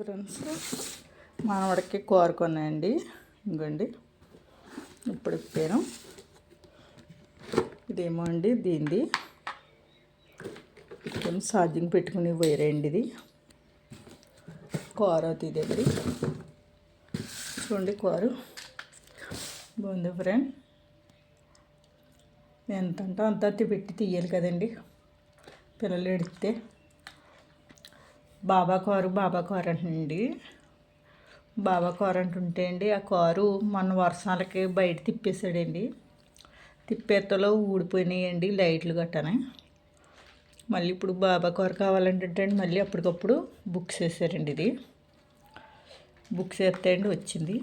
Friends, మనవడికి కూర కొన్నాయండి. ఇంకోండి ఇప్పుడు ఇప్పాను. ఇదేమో అండి దీనిది కొంచెం ఛార్జింగ్ పెట్టుకుని పోయారండి. ఇది కూర అవుతుందండి. చూడండి కూర బాగుంది ఫ్రెండ్. ఎంతంటే అంత పెట్టి తీయాలి కదండి పిల్లలు ఎడితే. బాబా కూర అంటండి. బాబా కూర అంటుంటే అండి ఆ కారు మన వర్షాలకి బయట తిప్పేసాడండి. తిప్పేతలో ఊడిపోయినాయండి లైట్లు గట్టనే. మళ్ళీ ఇప్పుడు బాబా కూర కావాలంటే మళ్ళీ అప్పటికప్పుడు బుక్ చేశారండి. ఇది బుక్ చేస్తే అండి వచ్చింది.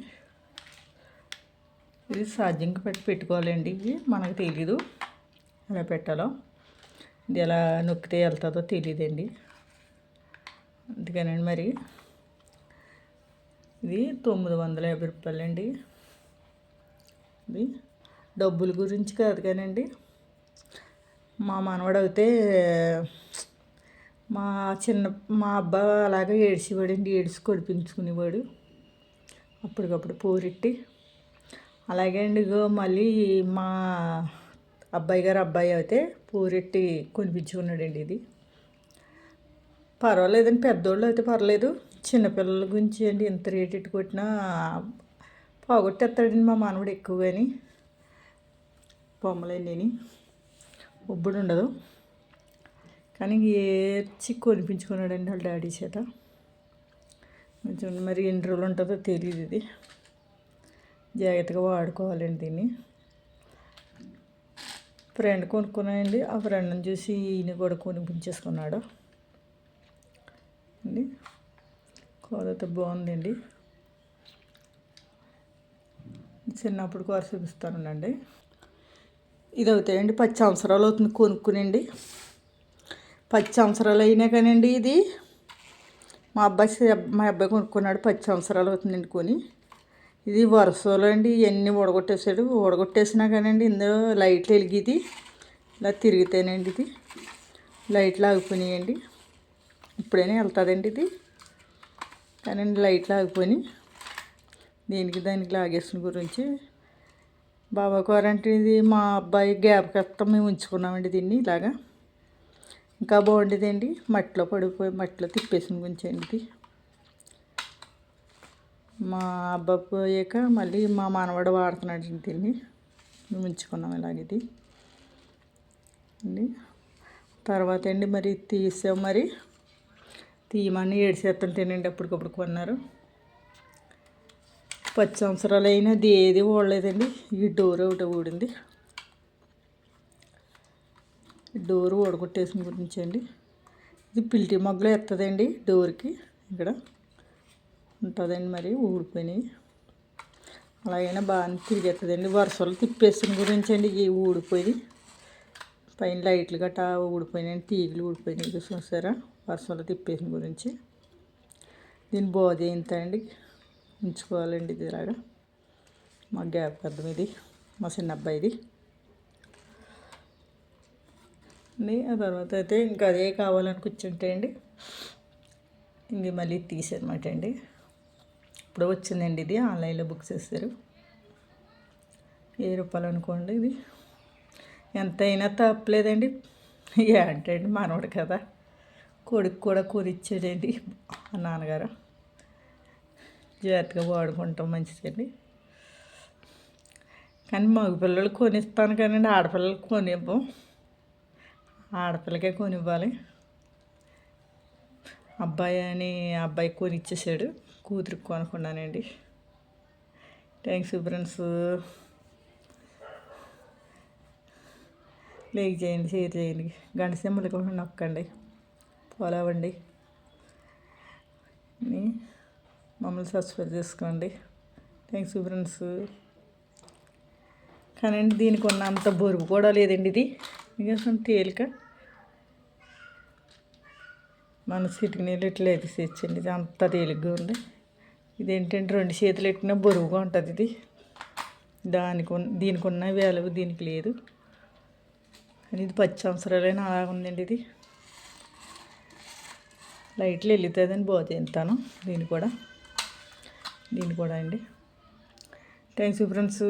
ఇది ఛార్జింగ్ పెట్టుకోవాలండి. ఇది మనకు తెలీదు ఎలా పెట్టాలో. ఇది ఎలా నొక్కితే వెళ్తుందో తెలియదండి. అందుకనండి మరి ఇది 950 రూపాయలండి. ఇది డబ్బుల గురించి కాదు కానండి. మా మనవడు అయితే మా అబ్బాయి అలాగే ఏడ్చేవాడండి. ఏడ్చి కొడిపించుకునేవాడు అప్పటికప్పుడు పోరెట్టి. అలాగే అండి ఇగో మళ్ళీ మా అబ్బాయి అయితే పోరెట్టి కొనిపించుకున్నాడండి. ఇది పర్వాలేదండి, పెద్దోళ్ళు అయితే పర్లేదు. చిన్నపిల్లల గురించి అండి ఎంత రేట్ ఎట్టు కొట్టినా పోగొట్టేస్తాడండి మా మనవడు ఎక్కువగాని. బొమ్మలండి ఉబ్బుడు ఉండదు కానీ ఏడ్చి కొనిపించుకున్నాడండి వాళ్ళ డాడీ చేత. కొంచెం మరి ఎన్ని రోజులు ఉంటుందో తెలియదు. ఇది జాగ్రత్తగా వాడుకోవాలండి. దీన్ని ఫ్రెండ్ కొనుక్కున్నాయండి. ఆ ఫ్రెండ్ని చూసి ఈయన కూడా కొనిపించేసుకున్నాడు అండి. కూర అయితే బాగుందండి. చిన్నప్పుడు కూర చూపిస్తానండి. ఇది అవుతాయండి 10 సంవత్సరాలు అవుతుంది కొనుక్కునండి. 10 సంవత్సరాలు అయినా కానండి ఇది మా అబ్బాయి కొనుక్కున్నాడు. 10 సంవత్సరాలు అవుతుందండి కొని. ఇది వరుసలో అండి ఇవన్నీ ఊడగొట్టేసాడు. ఊడగొట్టేసినా కానండి ఇందులో లైట్లు వెలిగిది ఇలా తిరిగితేనండి ఇది లైట్లు ఆగిపోయినాయండి. ఇప్పుడైనా వెళ్తుందండి ఇది కానీ లైట్లు ఆగిపోయి దానికి లాగేసిన గురించి. బాబా కూర అంటే ఇది మా అబ్బాయి జ్ఞాపకత్వం మేము ఉంచుకున్నామండి. దీన్ని ఇలాగా ఇంకా బాగుండేదండి. మట్టిలో తిప్పేసిన గురించి అండి. ఇది మా అబ్బాయి పోయాక మళ్ళీ మా మనవడు వాడుతున్నాడు. దీన్ని మేము ఉంచుకున్నాం ఇలాగ. అండి తర్వాత అండి మరి తీసాం. మరి తీయమని ఏడ్చేస్తుంటేనండి అప్పటికప్పుడు కొన్నారు. 10 సంవత్సరాలు అయినా అది ఏది ఊడలేదండి. ఈ డోర్ ఒకటి ఊడింది. డోరు ఊడగొట్టేసిన గురించి అండి. ఇది పిల్టి మొగ్గలో ఎత్తదండి. డోర్కి ఇక్కడ ఉంటుందండి. మరి ఊడిపోయినాయి. అలాగైనా బాగానే తిరిగేస్తుందండి. వరుసలు తిప్పేసిన గురించి అండి. ఇవి ఊడిపోయి పైన లైట్లు గట్టా ఊడిపోయినాయి. తీగలు ఊడిపోయినాయి. చూసారా వరుసలు తిప్పేసిన గురించి. దీని బోధ ఎంత అండి ఉంచుకోవాలండి. ఇది ఇలాగా మా జ్ఞాపకం. ఇది మా చిన్న అబ్బాయిది అండి. ఆ తర్వాత అయితే ఇంకా అదే కావాలని కూర్చుంటే అండి ఇంక మళ్ళీ తీసేనమాట అండి. ఇప్పుడు వచ్చిందండి. ఇది ఆన్లైన్లో బుక్ చేస్తారు. 1000 రూపాయలు అనుకోండి. ఇది ఎంత అయినా తప్పలేదండి. అంటే అండి మనవడు కదా, కొడుకు కూడా కూరిచ్చాడండి ఆ నాన్నగారు. జాగ్రత్తగా వాడుకుంటాం మంచిదండి. కానీ మగ పిల్లలు కొనిస్తాను కానండి ఆడపిల్లలకి కొనివ్వం. ఆడపిల్లకే కొనివ్వాలి. అబ్బాయి కొనిచ్చేసాడు. కూతురికి కొనుక్కున్నానండి. Thanks friends. లైక్ చేయండి, షేర్ చేయండి, గంట సింబల్ కూడా నొక్కండి, ఫాలో అవ్వండి, మమ్మల్ని సబ్స్క్రైబ్ చేసుకోండి. Thanks friends. కానీ దీనికి ఉన్నంత బరువు కూడా లేదండి. ఇది ఇంకా తేలిక మన సిటికి నీళ్ళు ఇట్లా ఎదిసేయచ్చండి. ఇది అంత తేలిగ్గా ఉంది. ఇదేంటంటే 2 చేతులు ఎట్టినా బరువుగా ఉంటుంది. ఇది దీనికి ఉన్న వాల్యూ దీనికి లేదు. కానీ ఇది 10 సంవత్సరాలైనా అలా ఉందండి. ఇది లైట్లు వెళ్తుందని పోతే తింటాను. దీన్ని కూడా అండి. Thanks friends.